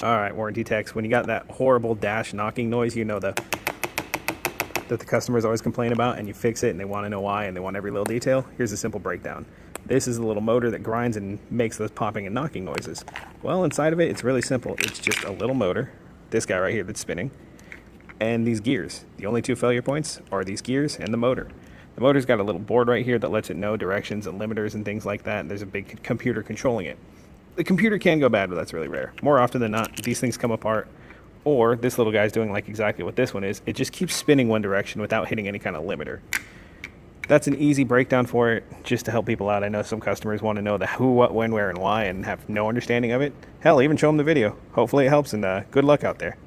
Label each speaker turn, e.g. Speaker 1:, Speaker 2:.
Speaker 1: All right, warranty techs, when you got that horrible dash knocking noise, you know that the customers always complain about, and you fix it and they want to know why and they want every little detail. Here's a simple breakdown. This is a little motor that grinds and makes those popping and knocking noises. Well, inside of it, it's really simple. It's just a little motor, this guy right here that's spinning, and these gears. The only two failure points are these gears and the motor. The motor's got a little board right here that lets it know directions and limiters and things like that, and there's a big computer controlling it. The computer can go bad, but that's really rare. More often than not, these things come apart, or this little guy's doing like exactly what this one is. It just keeps spinning one direction without hitting any kind of limiter. That's an easy breakdown for it, just to help people out. I know some customers want to know the who, what, when, where, and why, and have no understanding of it. Hell, even show them the video. Hopefully it helps, and good luck out there.